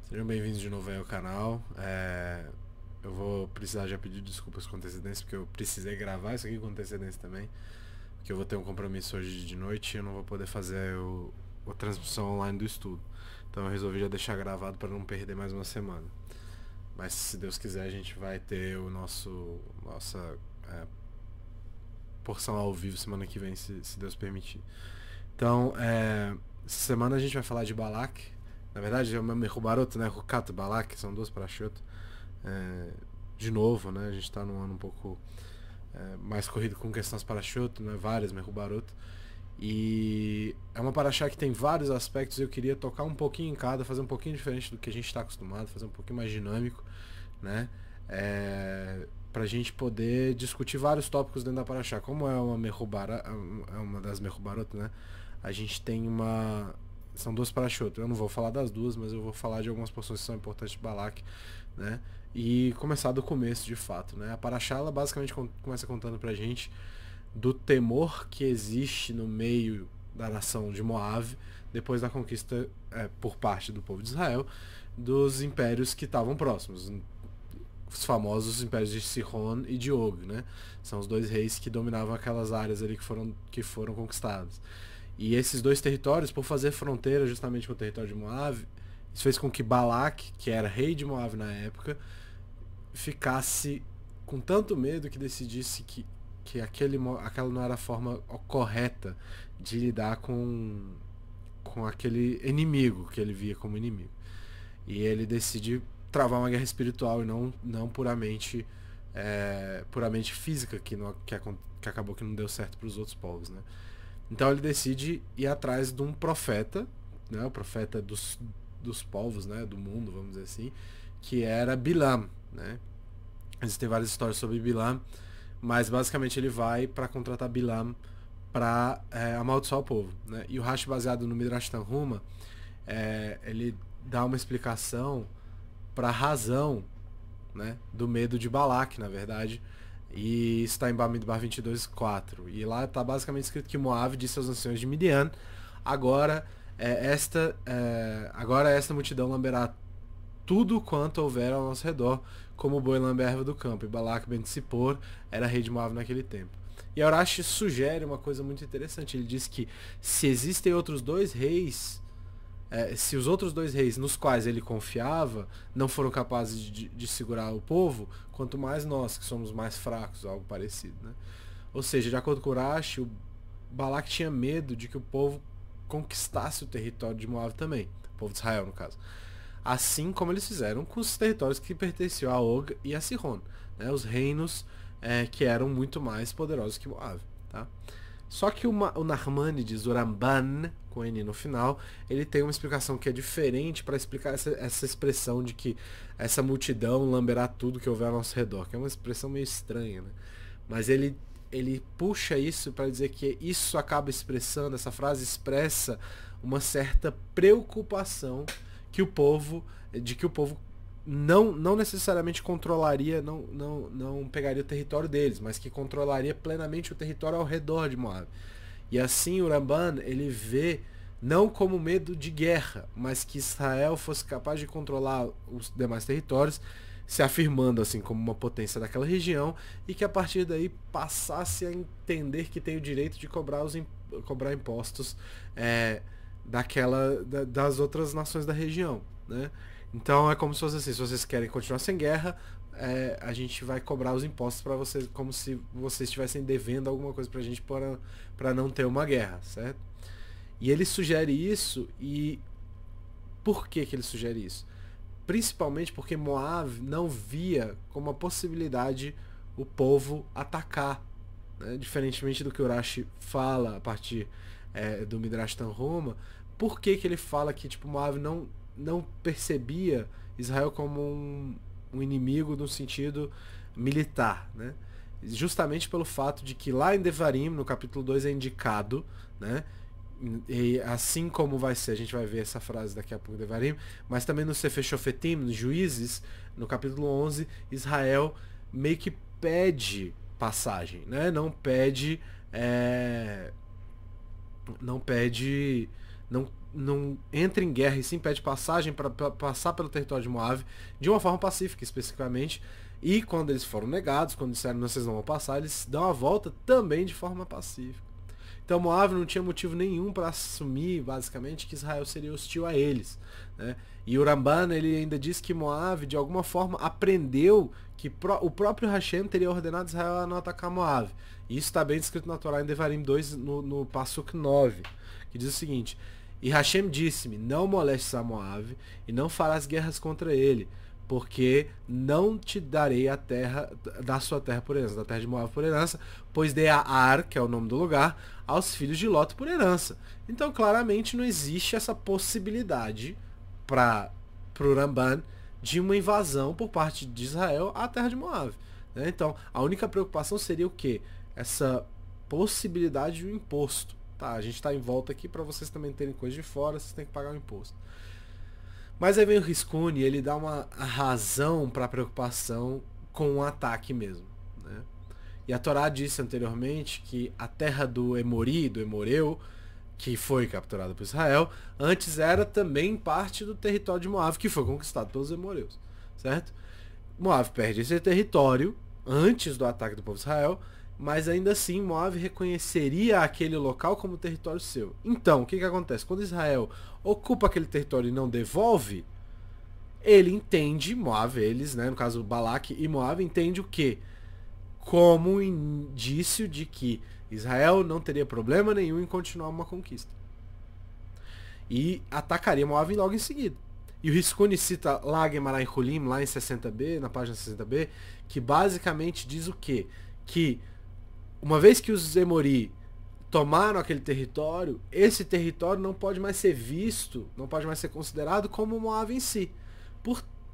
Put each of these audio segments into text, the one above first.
Sejam bem-vindos de novo aí ao canal. Eu vou precisar já pedir desculpas com antecedência, porque eu precisei gravar isso aqui com antecedência também, porque eu vou ter um compromisso hoje de noite e eu não vou poder fazer a transmissão online do estudo. Então eu resolvi já deixar gravado para não perder mais uma semana. Mas se Deus quiser a gente vai ter nossa porção ao vivo semana que vem, se Deus permitir. Então, essa semana a gente vai falar de Balak. Na verdade, é o Mehubarot, né? Hukat e Balak, são duas parashot. De novo, né? A gente está num ano um pouco mais corrido com questões parashot, né? Várias Mehubarot. E é uma parashá que tem vários aspectos e eu queria tocar um pouquinho em cada, fazer um pouquinho diferente do que a gente está acostumado, fazer um pouquinho mais dinâmico, né? Pra gente poder discutir vários tópicos dentro da Parashá. Como é uma Mehubara, é uma das Mehubarot, né? A gente tem uma... São duas Parashot. Eu não vou falar das duas, mas eu vou falar de algumas porções que são importantes de Balak, né? E começar do começo, de fato, né? A Parashá, ela basicamente começa contando pra gente do temor que existe no meio da nação de Moab depois da conquista por parte do povo de Israel dos impérios que estavam próximos, os famosos impérios de Sihon e de Og, né? São os dois reis que dominavam aquelas áreas ali que foram conquistadas. E esses dois territórios, por fazer fronteira justamente com o território de Moab, isso fez com que Balak, que era rei de Moab na época, ficasse com tanto medo que decidisse que aquela não era a forma correta de lidar com aquele inimigo que ele via como inimigo. E ele decide travar uma guerra espiritual e não puramente puramente física, que acabou que não deu certo para os outros povos, né? Então ele decide ir atrás de um profeta, né? O profeta dos povos, né? Do mundo, vamos dizer assim, que era Bilam, né? Existem várias histórias sobre Bilam, mas basicamente ele vai para contratar Bilam para amaldiçoar o povo, né? E o Rashi, baseado no Midrash Tanhuma, ele dá uma explicação para a razão, né, do medo de Balak, na verdade. E está em Bamidbar 22:4. E lá está basicamente escrito que Moab disse aos anciões de Midian: agora esta multidão lamberá tudo quanto houver ao nosso redor, como o boi lambe a erva do campo. E Balak ben Tzipor era rei de Moab naquele tempo. E Urashi sugere uma coisa muito interessante. Ele diz que se existem outros dois reis, se os outros dois reis nos quais ele confiava não foram capazes de segurar o povo, quanto mais nós, que somos mais fracos, algo parecido, né? Ou seja, de acordo com Urashi, o Balak tinha medo de que o povo conquistasse o território de Moab também, o povo de Israel, no caso. Assim como eles fizeram com os territórios que pertenciam a Og e a Sihon, né? Os reinos que eram muito mais poderosos que Moab, tá? Só que o Narmanides, o Ramban, com N no final, ele tem uma explicação que é diferente para explicar essa expressão de que essa multidão lamberá tudo que houver ao nosso redor, que é uma expressão meio estranha, né? Mas ele puxa isso para dizer que isso acaba expressando, essa frase expressa uma certa preocupação de que o povo não necessariamente controlaria, não pegaria o território deles, mas que controlaria plenamente o território ao redor de Moab. E assim o Ramban, ele vê não como medo de guerra, mas que Israel fosse capaz de controlar os demais territórios, se afirmando assim como uma potência daquela região, e que a partir daí passasse a entender que tem o direito de cobrar impostos das outras nações da região, né? Então é como se fosse assim: se vocês querem continuar sem guerra, a gente vai cobrar os impostos para vocês, como se vocês estivessem devendo alguma coisa pra gente para não ter uma guerra, certo? E ele sugere isso. E por que ele sugere isso? Principalmente porque Moab não via como uma possibilidade o povo atacar, né? Diferentemente do que Urashi fala a partir do Midrash Tanhuma. Por que ele fala que tipo, Moab não percebia Israel como um inimigo no sentido militar, né? Justamente pelo fato de que lá em Devarim, no capítulo 2, é indicado, né? E assim como vai ser, a gente vai ver essa frase daqui a pouco, Devarim, mas também no Sefer Shofetim, nos Juízes, no capítulo 11, Israel meio que pede passagem, né? Não pede não entra em guerra e sim pede passagem para passar pelo território de Moab de uma forma pacífica, especificamente. E quando eles foram negados, quando disseram não, vocês não vão passar, eles dão a volta também de forma pacífica. Então Moab não tinha motivo nenhum para assumir, basicamente, que Israel seria hostil a eles, né? E o Ramban, ele ainda diz que Moab, de alguma forma, aprendeu que o próprio Hashem teria ordenado Israel a não atacar Moab. E isso está bem descrito na Torá em Devarim 2, no Passuk 9, que diz o seguinte: e Hashem disse-me, não molestes a Moab e não farás guerras contra ele, porque não te darei a terra, da sua terra por herança, da terra de Moab por herança, pois dei a Ar, que é o nome do lugar, aos filhos de Lot por herança. Então, claramente, não existe essa possibilidade para o Ramban de uma invasão por parte de Israel à terra de Moab, né? Então, a única preocupação seria o quê? Essa possibilidade de um imposto. Tá, a gente está em volta aqui para vocês também terem coisa de fora, vocês têm que pagar o imposto. Mas aí vem o Riscone e ele dá uma razão para a preocupação com um ataque mesmo, né? E a Torá disse anteriormente que a terra do Emori, do Emoreu, que foi capturada por Israel, antes era também parte do território de Moab, que foi conquistado pelos Emoreus, certo? Moab perde esse território antes do ataque do povo de Israel, mas ainda assim Moab reconheceria aquele local como território seu. Então, o que acontece? Quando Israel ocupa aquele território e não devolve, ele entende, Moab, eles, né, no caso Balaque e Moab, entende o quê? Como um indício de que Israel não teria problema nenhum em continuar uma conquista. E atacaria Moab logo em seguida. E o Riscone cita lá Gemarai Hulim, lá em 60b, na página 60b, que basicamente diz o quê? Que uma vez que os Emori tomaram aquele território, esse território não pode mais ser visto, não pode mais ser considerado como Moab em si.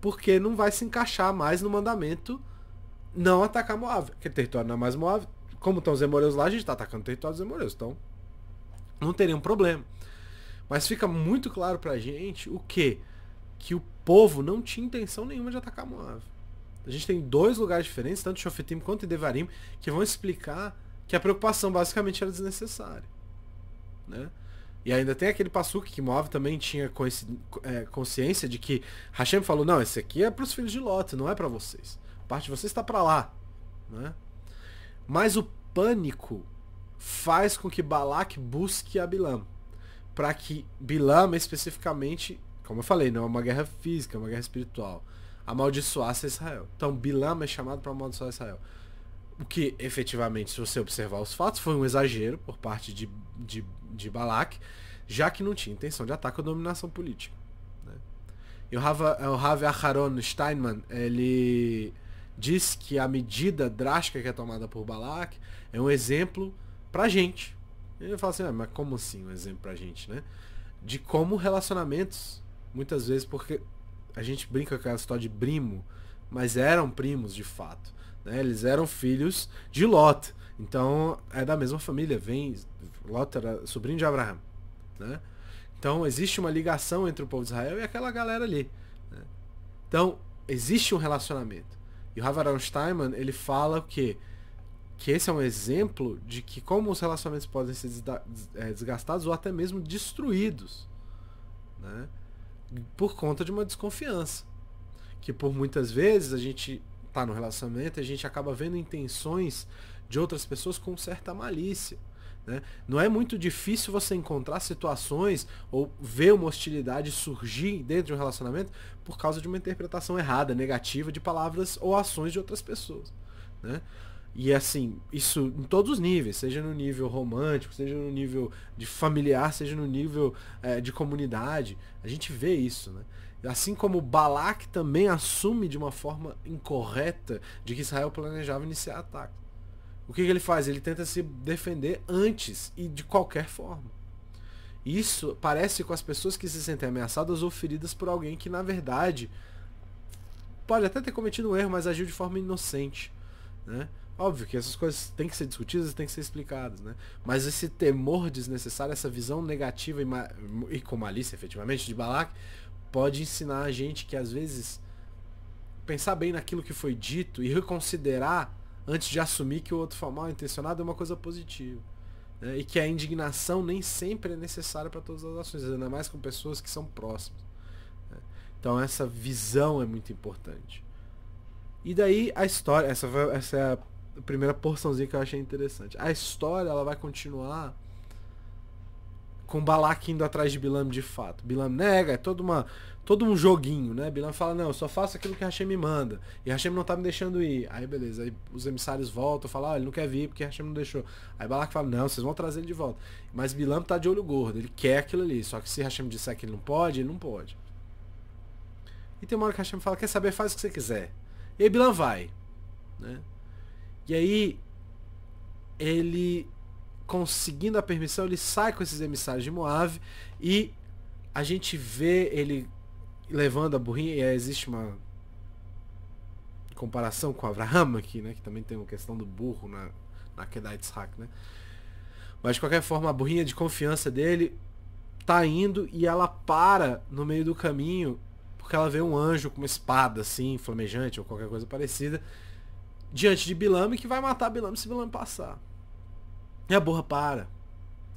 Porque não vai se encaixar mais no mandamento não atacar Moab. Aquele território não é mais Moab. Como estão os Emoreus lá, a gente está atacando o território dos Emoreus. Então, não teria um problema. Mas fica muito claro pra gente o quê? Que o povo não tinha intenção nenhuma de atacar Moab. A gente tem dois lugares diferentes, tanto em Shofetim quanto em Devarim, que vão explicar que a preocupação basicamente era desnecessária, né? E ainda tem aquele Passuk que Moab também tinha consciência de que Hashem falou, não, esse aqui é para os filhos de Lot, não é para vocês. Parte de vocês está para lá, né? Mas o pânico faz com que Balaque busque a Bilam, para que Bilam especificamente, como eu falei, não é uma guerra física, é uma guerra espiritual, amaldiçoasse Israel. Então Bilam é chamado para amaldiçoar Israel. O que, efetivamente, se você observar os fatos, foi um exagero por parte de Balaque, já que não tinha intenção de ataque ou dominação política, né? E o Rav Aharon Steinman, ele diz que a medida drástica que é tomada por Balaque é um exemplo pra gente. Ele fala assim, mas como assim um exemplo pra gente, né? De como relacionamentos, muitas vezes, porque a gente brinca com a história de primo, mas eram primos de fato, né? Eles eram filhos de Lot, então é da mesma família, Lot era sobrinho de Abraão, né? Então existe uma ligação entre o povo de Israel e aquela galera ali, né? Então existe um relacionamento. E o Rav Aharon Steinman, ele fala que esse é um exemplo de que como os relacionamentos podem ser desgastados ou até mesmo destruídos, né? Por conta de uma desconfiança. Que por muitas vezes a gente tá no relacionamento e a gente acaba vendo intenções de outras pessoas com certa malícia, né? Não é muito difícil você encontrar situações ou ver uma hostilidade surgir dentro de um relacionamento por causa de uma interpretação errada, negativa de palavras ou ações de outras pessoas, né? E assim, isso em todos os níveis, seja no nível romântico, seja no nível de familiar, seja no nível de comunidade, a gente vê isso, né? Assim como Balaque também assume de uma forma incorreta de que Israel planejava iniciar ataque. O que ele faz? Ele tenta se defender antes e de qualquer forma. Isso parece com as pessoas que se sentem ameaçadas ou feridas por alguém que, na verdade, pode até ter cometido um erro, mas agiu de forma inocente, né? Óbvio que essas coisas têm que ser discutidas e têm que ser explicadas, né? Mas esse temor desnecessário, essa visão negativa e com malícia, efetivamente, de Balaque, pode ensinar a gente que, às vezes, pensar bem naquilo que foi dito e reconsiderar antes de assumir que o outro foi mal intencionado é uma coisa positiva. né? E que a indignação nem sempre é necessária para todas as ações, ainda mais com pessoas que são próximas, né? Então essa visão é muito importante. E daí a história, essa é a primeira porçãozinha que eu achei interessante. A história ela vai continuar com Balak indo atrás de Bilam de fato. Bilam nega, é todo um joguinho, né? Bilam fala, não, eu só faço aquilo que Hashem me manda. E Hashem não tá me deixando ir. Aí beleza, aí os emissários voltam, falam, ele não quer vir porque Hashem não deixou. Aí Balak fala, não, vocês vão trazer ele de volta. Mas Bilam tá de olho gordo, ele quer aquilo ali. Só que se Hashem disser que ele não pode, ele não pode. E tem uma hora que Hashem fala, quer saber, faz o que você quiser. E aí Bilam vai, né? E aí ele, conseguindo a permissão, ele sai com esses emissários de Moab e a gente vê ele levando a burrinha, e existe uma comparação com Abraham aqui, né, que também tem uma questão do burro na Kedah Yitzhak, né? Mas de qualquer forma, a burrinha de confiança dele tá indo e ela para no meio do caminho porque ela vê um anjo com uma espada assim, flamejante ou qualquer coisa parecida diante de Bilam, que vai matar Bilam se Bilam passar. E a burra para.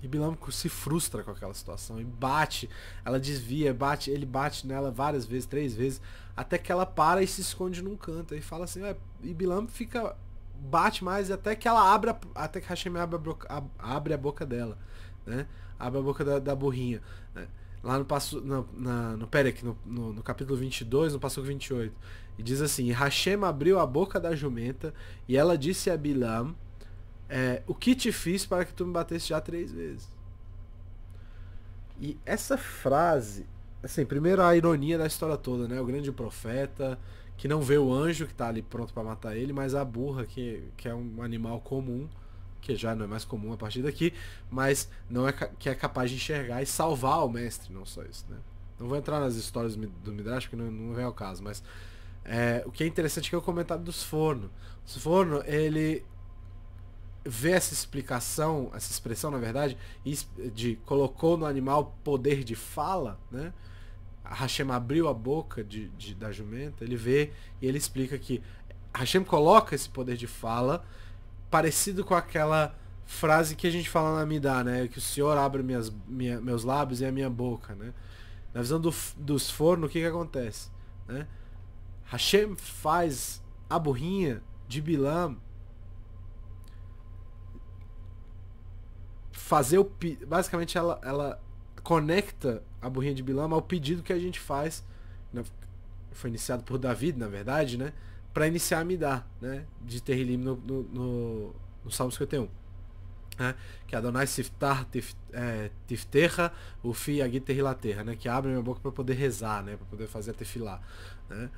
E Bilam se frustra com aquela situação e bate, ela desvia, ele bate nela várias vezes, 3 vezes, até que ela para e se esconde num canto. E fala assim, e Bilam bate mais até que ela até que Hashem abre a boca dela, né? Abre a boca da burrinha, né? Lá no Perek, no capítulo 22, no passuco 28. E diz assim, Hashem abriu a boca da jumenta e ela disse a Bilam, o que te fiz para que tu me batesse já 3 vezes? E essa frase, assim, primeiro a ironia da história toda, né? O grande profeta que não vê o anjo que está ali pronto para matar ele, mas a burra que é um animal comum, que já não é mais comum a partir daqui, mas não é que é capaz de enxergar e salvar o mestre, não só isso, né? Não vou entrar nas histórias do Midrash, porque não vem ao caso, mas o que é interessante é que é o comentário dos Forno. Os Forno, ele vê essa explicação, essa expressão, na verdade, de colocou no animal poder de fala, né? Hashem abriu a boca da jumenta, ele vê e ele explica que Hashem coloca esse poder de fala parecido com aquela frase que a gente fala na Midá, né? Que o Senhor abre meus lábios e a minha boca, né? Na visão dos Forno, o que acontece, né? Hashem faz a burrinha de Bilam fazer basicamente ela conecta a burrinha de Bilam ao pedido que a gente faz, foi iniciado por David, na verdade, né, para iniciar a Midá, né, de Terrilim no Salmo 51, né, que Adonai Siftar Tifterra Ufi Yagid Terrilaterra, né, que abre minha boca para poder rezar, né, para poder fazer a tefilá, né.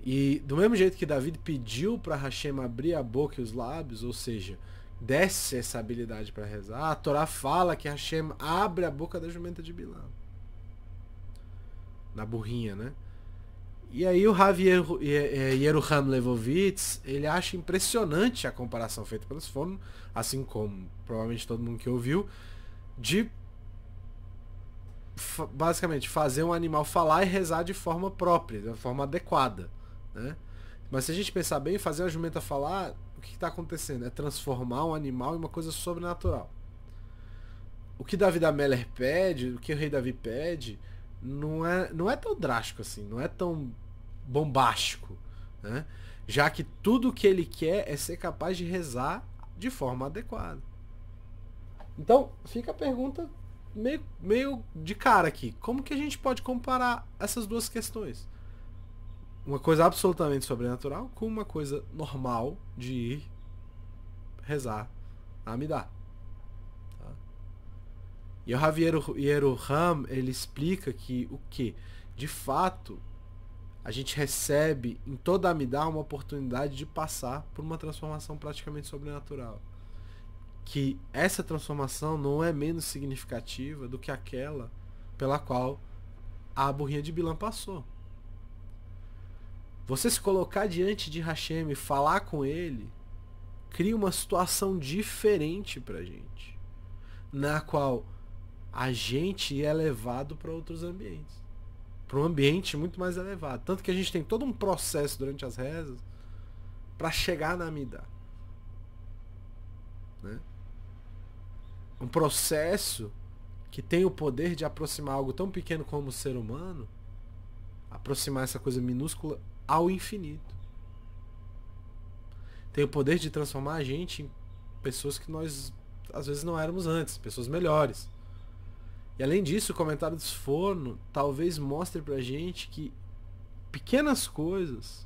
E do mesmo jeito que David pediu para Hashem abrir a boca e os lábios, ou seja, desce essa habilidade para rezar, a Torá fala que Hashem abre a boca da jumenta de Bilam, na burrinha, né? E aí o Rav Yeruham Levovitz, ele acha impressionante a comparação feita pelos Forno, assim como provavelmente todo mundo que ouviu, de basicamente fazer um animal falar e rezar de forma própria, de forma adequada, né? Mas se a gente pensar bem, fazer a jumenta falar, o que está acontecendo? É transformar um animal em uma coisa sobrenatural. O que David Ameller pede, o que o rei Davi pede, não é tão drástico assim, não é tão bombástico, né? Já que tudo o que ele quer é ser capaz de rezar de forma adequada. Então, fica a pergunta meio de cara aqui. Como que a gente pode comparar essas duas questões? Uma coisa absolutamente sobrenatural com uma coisa normal de ir rezar a Amidá. Tá? E o Rav Yeruham, ele explica que de fato, a gente recebe em toda a Amidá uma oportunidade de passar por uma transformação praticamente sobrenatural. Que essa transformação não é menos significativa do que aquela pela qual a burrinha de Bilam passou. Você se colocar diante de Hashem e falar com ele cria uma situação diferente pra gente, na qual a gente é levado para outros ambientes, para um ambiente muito mais elevado. Tanto que a gente tem todo um processo durante as rezas para chegar na Amidá, né? um processo que tem o poder de aproximar algo tão pequeno como o ser humano, aproximar essa coisa minúscula ao infinito. Tem o poder de transformar a gente em pessoas que nós às vezes não éramos antes, pessoas melhores. E além disso, o comentário do Sforno talvez mostre pra gente que pequenas coisas,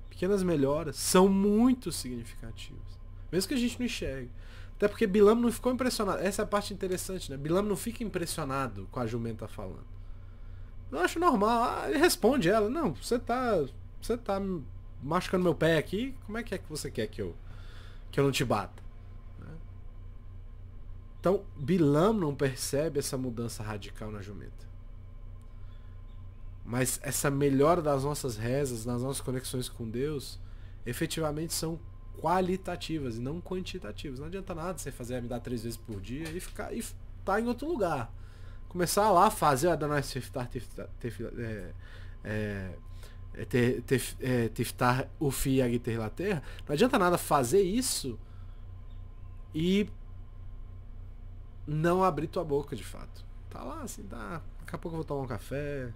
pequenas melhoras, são muito significativas. Mesmo que a gente não enxergue. Até porque Bilam não ficou impressionado. Essa é a parte interessante, né? Bilam não fica impressionado com a jumenta falando. Eu acho normal. Ah, ele responde ela. Não, você tá machucando meu pé aqui. Como é que você quer que eu não te bata? Então, Bilam não percebe essa mudança radical na jumenta. Mas essa melhora das nossas rezas, nas nossas conexões com Deus, efetivamente são qualitativas e não quantitativas. Não adianta nada você fazer a me dar 3 vezes por dia e tá em outro lugar. Começar lá a fazer a Adonai Tiftar Ufi Agiter Laterra. Não adianta nada fazer isso e não abrir tua boca de fato. Tá lá assim, tá. Daqui a pouco eu vou tomar um café.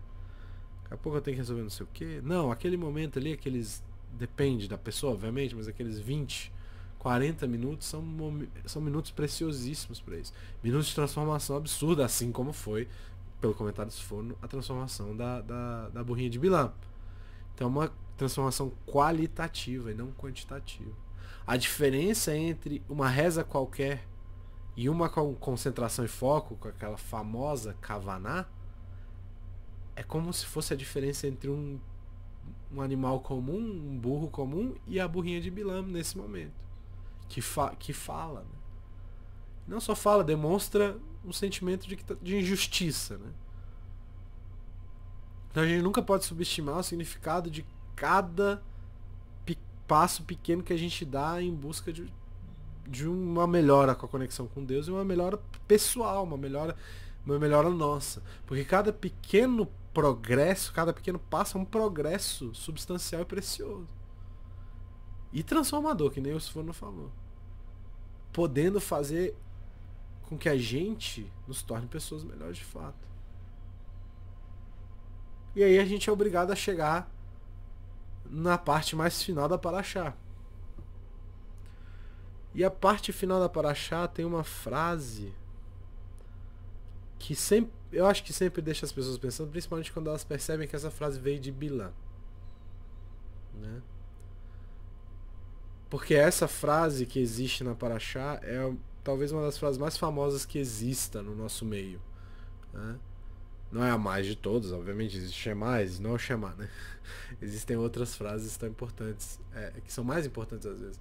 Daqui a pouco eu tenho que resolver não sei o que. Não, aquele momento ali, depende da pessoa, obviamente, mas aqueles 20, 40 minutos são minutos preciosíssimos para isso. Minutos de transformação absurda, assim como foi, pelo comentário do Sforno, a transformação da burrinha de Bilam. Então é uma transformação qualitativa e não quantitativa. A diferença entre uma reza qualquer e uma com concentração e foco, com aquela famosa Kavaná, é como se fosse a diferença entre um animal comum, um burro comum, e a burrinha de Bilam nesse momento. Que fala. Né? Não só fala, demonstra um sentimento de injustiça. Né? Então a gente nunca pode subestimar o significado de cada passo pequeno que a gente dá em busca de uma melhora com a conexão com Deus e uma melhora pessoal, uma melhora nossa. Porque cada pequeno progresso, cada pequeno passo é um progresso substancial e precioso. E transformador, que nem o Sforno falou. Podendo fazer com que a gente nos torne pessoas melhores de fato. E aí a gente é obrigado a chegar na parte mais final da Paraxá. E a parte final da Paraxá tem uma frase que eu acho que sempre deixa as pessoas pensando, principalmente quando elas percebem que essa frase veio de Bilam. Né? Porque essa frase que existe na Paraxá é talvez uma das frases mais famosas que exista no nosso meio. Né? Não é a mais de todas, obviamente, existe Shemais, não é o Shema, né? Existem outras frases tão importantes, que são mais importantes às vezes.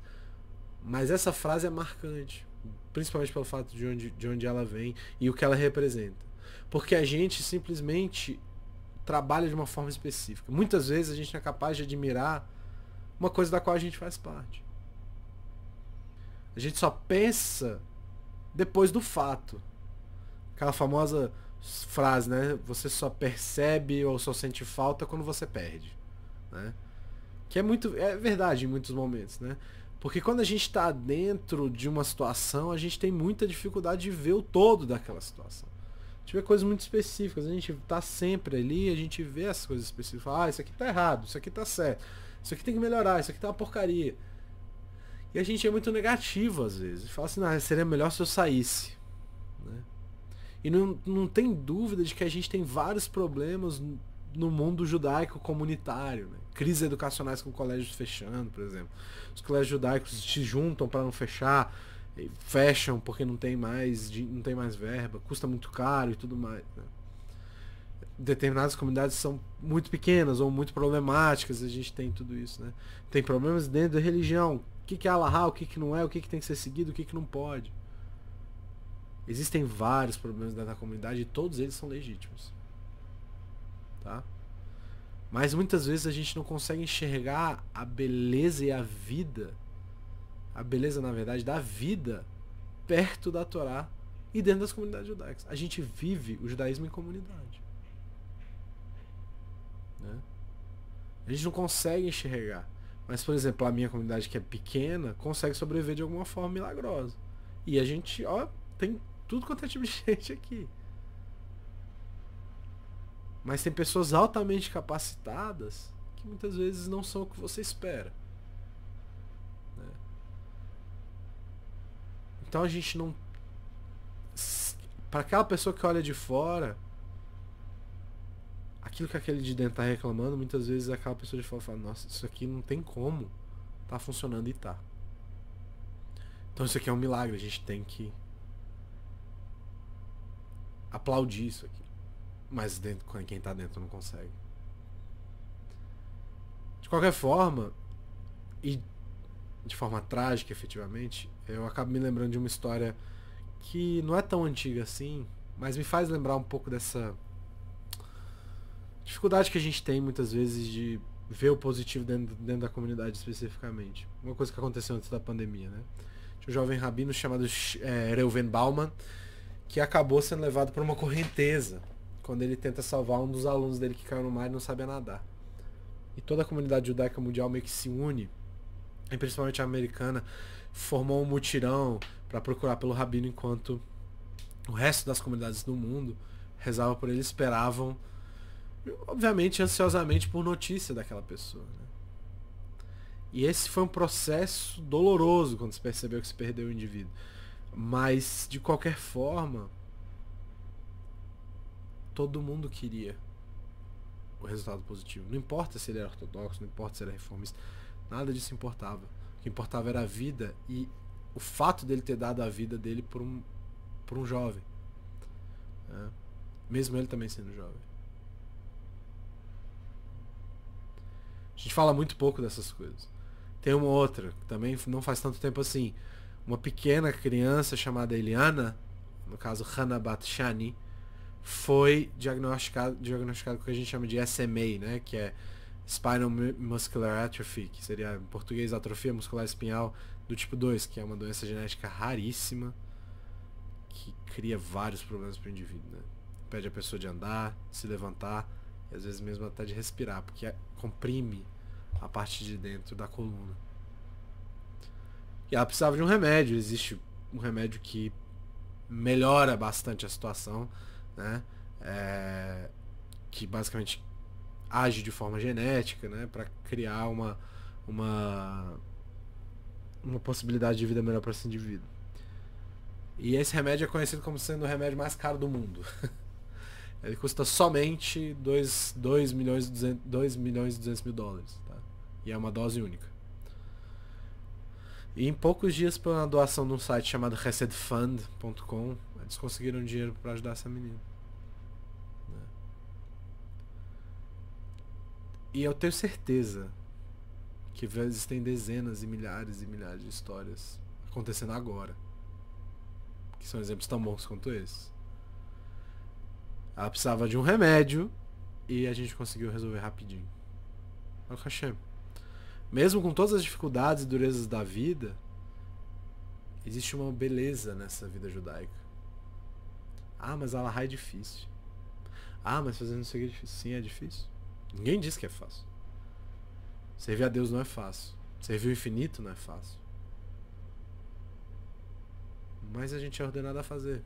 Mas essa frase é marcante, principalmente pelo fato de onde ela vem e o que ela representa. Porque a gente simplesmente trabalha de uma forma específica. Muitas vezes a gente não é capaz de admirar uma coisa da qual a gente faz parte. A gente só pensa depois do fato. Aquela famosa frase, né? Você só percebe ou só sente falta quando você perde. Né? Que é verdade em muitos momentos, né? Porque quando a gente está dentro de uma situação, a gente tem muita dificuldade de ver o todo daquela situação. A gente vê coisas muito específicas, a gente está sempre ali, a gente vê as coisas específicas. Ah, isso aqui tá errado, isso aqui tá certo, isso aqui tem que melhorar, isso aqui tá uma porcaria. E a gente é muito negativo às vezes. Fala assim, seria melhor se eu saísse. Né? E não tem dúvida de que a gente tem vários problemas no mundo judaico comunitário. Né? Crises educacionais com colégios fechando, por exemplo. Os colégios judaicos se juntam para não fechar, fecham porque não tem mais verba, custa muito caro e tudo mais. Né? Determinadas comunidades são muito pequenas ou muito problemáticas, a gente tem tudo isso. Né? Tem problemas dentro da religião. O que é Alahá, o que não é, o que tem que ser seguido, o que não pode. Existem vários problemas dentro da comunidade e todos eles são legítimos. Tá? Mas muitas vezes a gente não consegue enxergar a beleza e a beleza, na verdade, da vida perto da Torá e dentro das comunidades judaicas. A gente vive o judaísmo em comunidade. Né? A gente não consegue enxergar. Mas, por exemplo, a minha comunidade, que é pequena, consegue sobreviver de alguma forma milagrosa. E a gente, tem tudo quanto é tipo de gente aqui. Mas tem pessoas altamente capacitadas que muitas vezes não são o que você espera. Né? Então a gente não... Para aquela pessoa que olha de fora, aquilo que aquele de dentro tá reclamando, muitas vezes aquela pessoa de fora fala, nossa, isso aqui não tem como tá funcionando, e tá. Então isso aqui é um milagre, a gente tem que aplaudir isso aqui. Mas dentro, quem tá dentro não consegue. De qualquer forma, e de forma trágica efetivamente, eu acabo me lembrando de uma história que não é tão antiga assim, mas me faz lembrar um pouco dessa dificuldade que a gente tem muitas vezes de ver o positivo dentro da comunidade especificamente. Uma coisa que aconteceu antes da pandemia, né? Tinha um jovem rabino chamado Reuven Bauman, que acabou sendo levado por uma correnteza quando ele tenta salvar um dos alunos dele que caiu no mar e não sabia nadar. E toda a comunidade judaica mundial meio que se une, e principalmente a americana, formou um mutirão para procurar pelo rabino, enquanto o resto das comunidades do mundo rezava por ele, esperavam, obviamente, ansiosamente por notícia daquela pessoa. Né? E esse foi um processo doloroso quando se percebeu que se perdeu o indivíduo. Mas, de qualquer forma, todo mundo queria o resultado positivo. Não importa se ele era ortodoxo, não importa se ele era reformista, nada disso importava. O que importava era a vida e o fato dele ter dado a vida dele por um jovem. Né? Mesmo ele também sendo jovem. A gente fala muito pouco dessas coisas. Tem uma outra, que também não faz tanto tempo assim. Uma pequena criança chamada Eliana, no caso Hannah Bat Shani, foi diagnosticado com o que a gente chama de SMA, né? Que é Spinal Muscular Atrophy, que seria em português atrofia muscular espinhal do tipo 2, que é uma doença genética raríssima que cria vários problemas para o indivíduo, né? Impede a pessoa de andar, de se levantar e às vezes mesmo até de respirar, porque comprime a parte de dentro da coluna. E ela precisava de um remédio. Existe um remédio que melhora bastante a situação, né? Que basicamente age de forma genética, né? Para criar uma possibilidade de vida melhor para esse indivíduo. E esse remédio é conhecido como sendo o remédio mais caro do mundo. Ele custa somente 2 milhões e 200 mil dólares. Tá? E é uma dose única. E em poucos dias, por uma doação num site chamado HesedFund.com, eles conseguiram dinheiro para ajudar essa menina. E eu tenho certeza que existem dezenas e milhares de histórias acontecendo agora, que são exemplos tão bons quanto esses. Ela precisava de um remédio e a gente conseguiu resolver rapidinho. Baruch Hashem. Mesmo com todas as dificuldades e durezas da vida, existe uma beleza nessa vida judaica. Ah, mas a Alahá é difícil. Ah, mas fazendo isso aqui é difícil. Sim, é difícil. Ninguém diz que é fácil. Servir a Deus não é fácil. Servir o infinito não é fácil. Mas a gente é ordenado a fazer.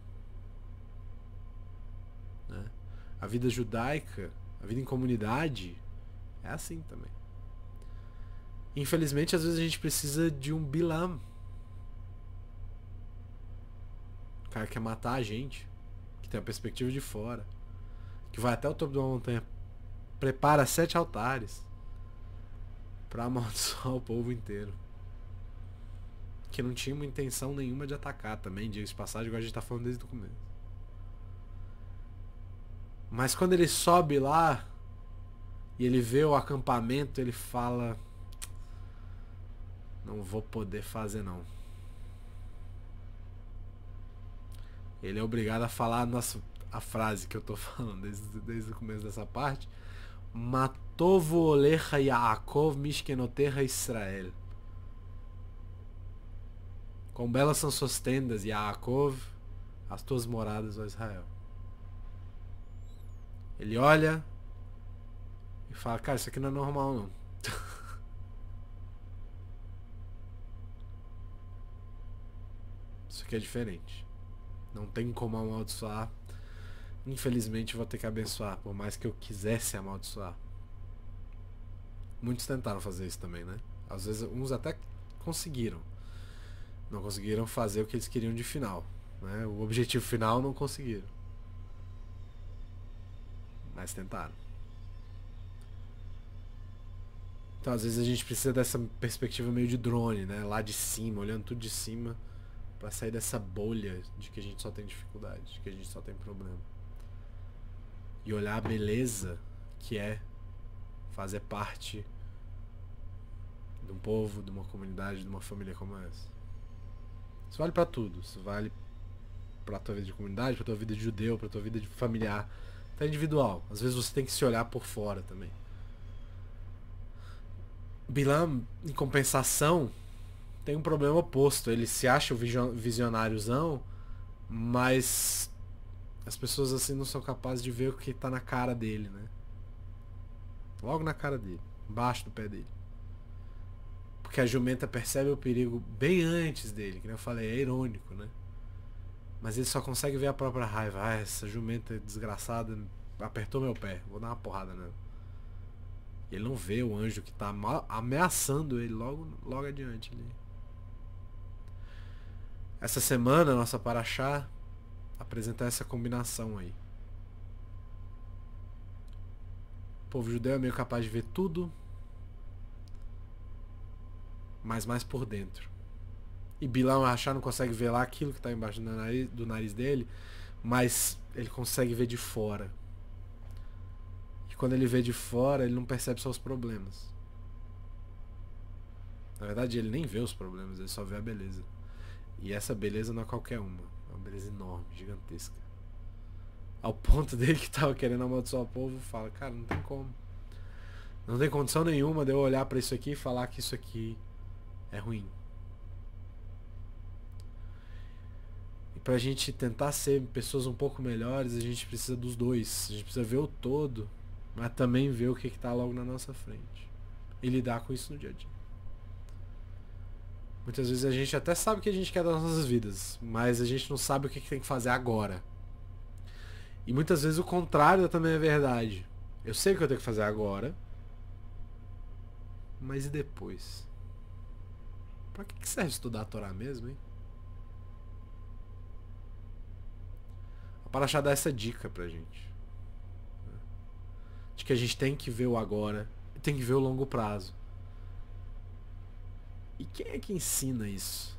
Né? A vida judaica, a vida em comunidade, é assim também. Infelizmente, às vezes a gente precisa de um Bilam. O cara que quer matar a gente, que tem a perspectiva de fora, que vai até o topo de uma montanha, prepara 7 altares pra amaldiçoar o povo inteiro. Que não tinha uma intenção nenhuma de atacar também, diga-se de passagem, igual a gente tá falando desde o começo. Mas quando ele sobe lá e ele vê o acampamento, ele fala: não vou poder fazer não. Ele é obrigado a falar a frase que eu tô falando desde o começo dessa parte. Matovo olecha Yaakov mishkenoterra Israel. Quão belas são suas tendas, Yaakov, as tuas moradas, ó Israel. Ele olha e fala: cara, isso aqui não é normal não. Isso aqui é diferente. Não tem como amaldiçoar. Infelizmente vou ter que abençoar, por mais que eu quisesse amaldiçoar. Muitos tentaram fazer isso também, né? Às vezes uns até conseguiram. Não conseguiram fazer o que eles queriam de final, né? O objetivo final não conseguiram. Mas tentaram. Então às vezes a gente precisa dessa perspectiva meio de drone, né? Lá de cima, olhando tudo de cima, pra sair dessa bolha de que a gente só tem dificuldade, de que a gente só tem problema. E olhar a beleza que é fazer parte de um povo, de uma comunidade, de uma família como essa. Isso vale pra tudo. Isso vale pra tua vida de comunidade, pra tua vida de judeu, pra tua vida de familiar, até individual. Às vezes você tem que se olhar por fora também. Bilam, em compensação, tem um problema oposto. Ele se acha o visionáriozão, mas as pessoas assim não são capazes de ver o que tá na cara dele, né? Logo na cara dele, embaixo do pé dele. Porque a jumenta percebe o perigo bem antes dele, que nem eu falei, é irônico, né? Mas ele só consegue ver a própria raiva. Ah, essa jumenta desgraçada apertou meu pé, vou dar uma porrada nela. Ele não vê o anjo que tá ameaçando ele logo adiante ali. Essa semana, nossa paraxá apresentar essa combinação aí. O povo judeu é meio capaz de ver tudo, mas mais por dentro. E Bilam Rachá não consegue ver lá aquilo que está embaixo do nariz dele, mas ele consegue ver de fora. E quando ele vê de fora, ele não percebe só os problemas. Na verdade, ele nem vê os problemas, ele só vê a beleza. E essa beleza não é qualquer uma. É uma beleza enorme, gigantesca. Ao ponto dele que tava querendo amaldiçoar o povo, fala, cara, não tem como. Não tem condição nenhuma de eu olhar para isso aqui e falar que isso aqui é ruim. E pra gente tentar ser pessoas um pouco melhores, a gente precisa dos dois. A gente precisa ver o todo, mas também ver o que tá logo na nossa frente. E lidar com isso no dia a dia. Muitas vezes a gente até sabe o que a gente quer das nossas vidas, mas a gente não sabe o que tem que fazer agora. E muitas vezes o contrário também é verdade. Eu sei o que eu tenho que fazer agora, mas e depois? Pra que serve estudar a Torá mesmo, hein? A Paraxá dá essa dica pra gente. De que a gente tem que ver o agora e tem que ver o longo prazo. E quem é que ensina isso?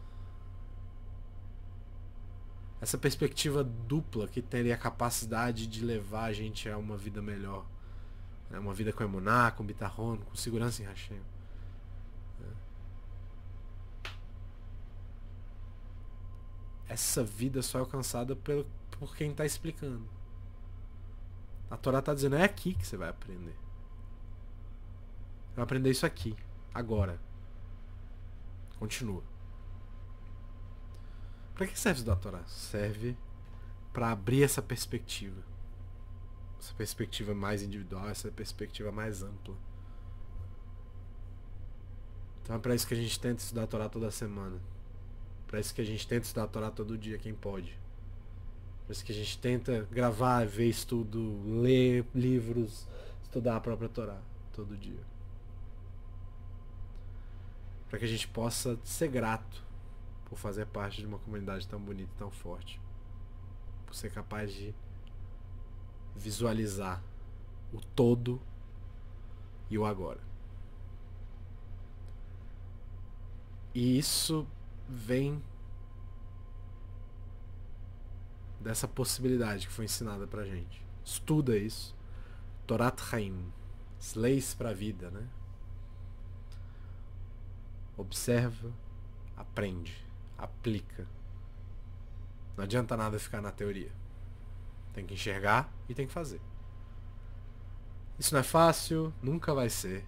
Essa perspectiva dupla que teria a capacidade de levar a gente a uma vida melhor. Uma vida com emuná, com bitahon, com segurança em Hashem. Essa vida só é alcançada por quem está explicando. A Torá está dizendo, é aqui que você vai aprender. Você vai aprender isso aqui, agora. Continua. Para que serve estudar a Torá? Serve para abrir essa perspectiva. Essa perspectiva mais individual, essa perspectiva mais ampla. Então é para isso que a gente tenta estudar a Torá toda semana. Para isso que a gente tenta estudar a Torá todo dia, quem pode. Para isso que a gente tenta gravar, ver estudo, ler livros, estudar a própria Torá todo dia. Para que a gente possa ser grato por fazer parte de uma comunidade tão bonita e tão forte. Por ser capaz de visualizar o todo e o agora. E isso vem dessa possibilidade que foi ensinada pra gente. Estuda isso. Torat Chaim. As leis pra vida, né? Observa, aprende, aplica. Não adianta nada ficar na teoria. Tem que enxergar e tem que fazer. Isso não é fácil, nunca vai ser.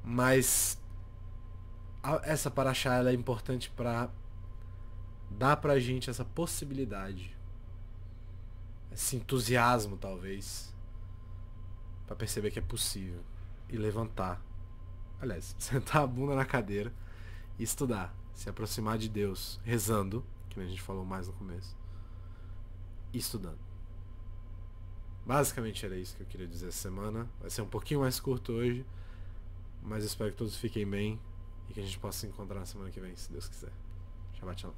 Mas essa paraxá ela é importante para dar pra gente essa possibilidade. Esse entusiasmo, talvez. Pra perceber que é possível. E levantar. Aliás, sentar a bunda na cadeira e estudar. Se aproximar de Deus. Rezando, que a gente falou mais no começo. e estudando. Basicamente era isso que eu queria dizer essa semana. Vai ser um pouquinho mais curto hoje, mas eu espero que todos fiquem bem e que a gente possa se encontrar na semana que vem, se Deus quiser. Shabbat shalom.